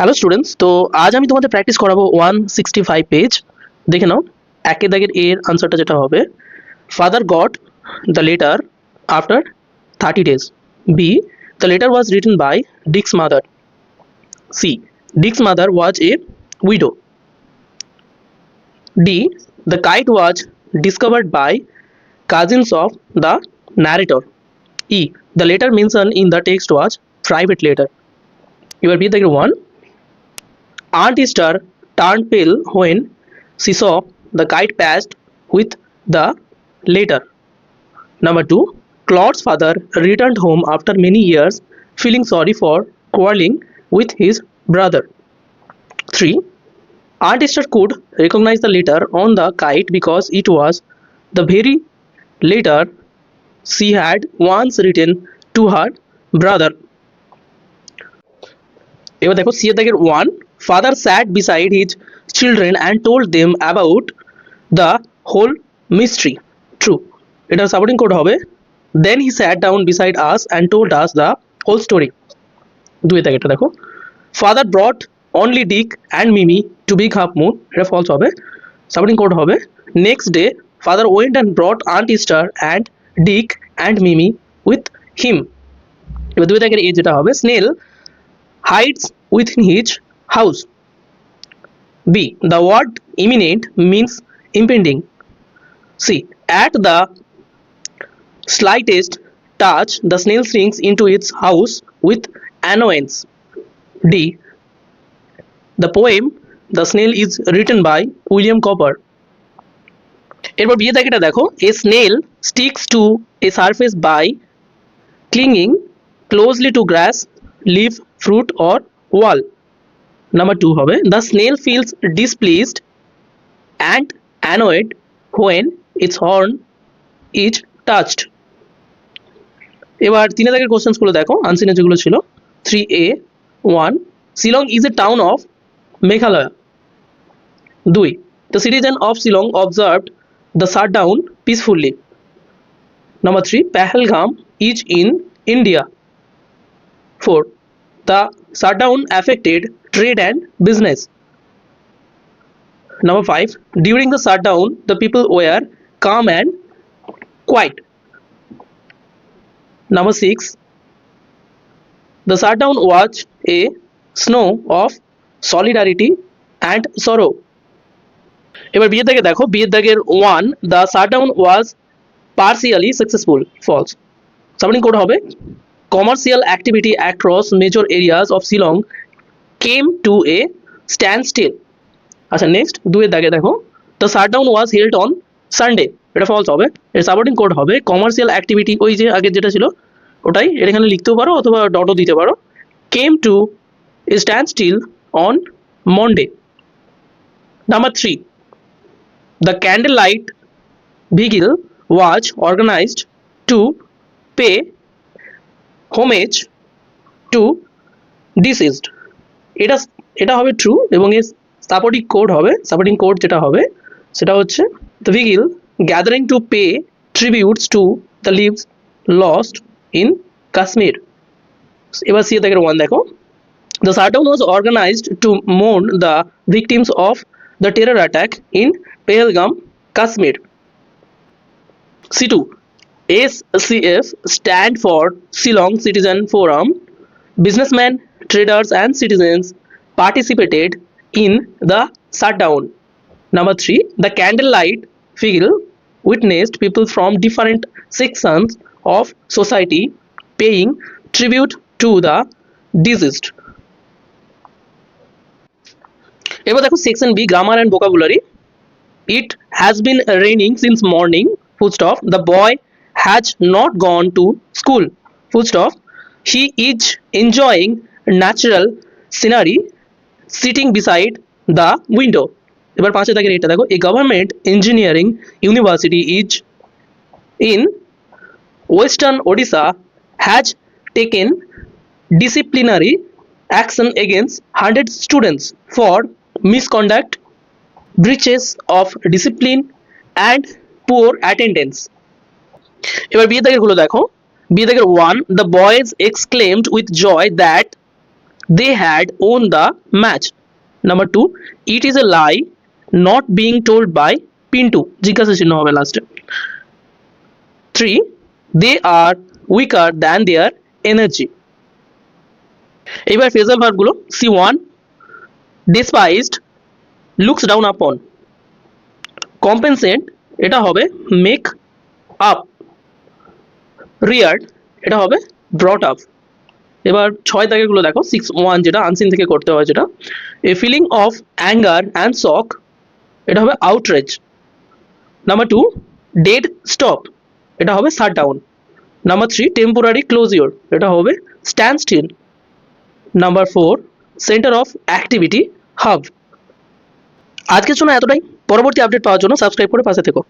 Hello students, তো আজ আমি তোমাদের প্র্যাকটিস করাবো 165 পেজ। দেখে নাও, একের দাগের এর আনসারটা যেটা হবে, father got the letter after 30 days. B, the letter was written by Dick's mother. C, Dick's mother was a widow. D, the kite was discovered by cousins of the narrator. E, the letter mentioned in the text was private letter. এবার B দাগের 1, Aunt Esther turned pale when she saw the kite passed with the letter. Number 2, Claude's father returned home after many years, feeling sorry for quarreling with his brother. 3, Aunt Esther could recognize the letter on the kite because it was the very letter she had once written to her brother. এবার দেখো C এর দাগের 1, father sat beside his children and told them about the whole mystery. True, এটার supporting code হবে, then he sat down beside us and told us the whole story. 2 এর দাগেরটা দেখো, father brought only Dick and Mimi to big half moon. এটা false হবে, supporting code হবে, next day father went and brought aunt Esther and Dick and Mimi with him. এবার 2 এর দাগের এ যেটা হবে, snail hides within his house. B, the word imminent means impending. C, at the slightest touch the snail sinks into its house with annoyance. D, the poem The Snail is written by William Cowper. এরপর বিয়ে দাগেটা দেখো, a snail sticks to a surface by clinging closely to grass, leaf, fruit or wall. Number 2 হবে, the snail feels displeased and annoyed when its horn is touched. এবার 3 দাগের questions গুলো দেখো, আনসিনে যেগুলো ছিল। 3A, 1, Shillong is a town of Meghalaya. 2, the citizen of Shillong observed the shutdown peacefully. Number 3, Pahalgam is in India. 4, the shutdown affected trade and business. Number 5, during the shutdown, the people were calm and quiet. Number 6, the shutdown was a snow of solidarity and sorrow. এবার বিয়ের দাগে দেখো, বিয়ের দাগের 1, the shutdown was partially successful. False. Supporting code হবে, commercial activity across major areas of Shillong came to a standstill. আচ্ছা, next 2 এর দাগে দেখো, the shutdown was held on Sunday. এটা ফলস হবে, এর সাপোর্টিং কোড হবে, কমার্শিয়াল অ্যাক্টিভিটি ওই যে আগের যেটা ছিল ওটাই, এটা এখানে লিখতেও পারো অথবা ডটও দিতে পারো, came to a standstill on Monday. Number 3, the candlelight vigil was organized to pay homage to deceased. এটা হবে ট্রু এবং এর সাপোর্টিং কোড হবে, সাপোর্টিং কোড যেটা হবে সেটা হচ্ছে the vigil gathering to pay tributes to the lives lost in Kashmir. এবার সি থেকে 1 দেখো, the shutdown was organized to mourn the victims of the terror attack in Pahalgam, Kashmir. C2, SCF stand for Shillong Citizen Forum. Businessmen, traders and citizens participated in the shutdown. Number 3, the candlelight vigil witnessed people from different sections of society paying tribute to the deceased. এবার দেখো section B, grammar and vocabulary. It has been raining since morning, full stop. The boy has not gone to school, full stop. He is enjoying natural scenery sitting beside the window. এবার 5 দাগের এটা দেখো, a government engineering university is in western Odisha has taken disciplinary action against 100 students for misconduct, breaches of discipline and poor attendance. এবার বিয়ে দাগের গুলো দেখো, বিয়ে দাগের 1, the boys exclaimed with joy that they had won the match. Number 2, it is a lie not being told by Pintu, জিজ্ঞাসা চিহ্ন হবে লাস্টে। 3, they are weaker than their energy. এবার phrasal ভার্বগুলো, C1, despised, looks down upon. compensate এটা হবে make up, reared এটা হবে brought up. এবার 6 দাগেরগুলো দেখো, 6.1 যেটা আনসিন থেকে করতে হয়, যেটা a feeling of anger and shock এটা হবে আউটরেজ। নাম্বার 2, ডেড স্টপ এটা হবে shut down. Number 3, temporary closure এটা হবে stand still. Number 4, centre of activity hub. আজকের জন্য এতটাই। পরবর্তী আপডেট পাওয়ার জন্য সাবস্ক্রাইব করে পাশে থেকো।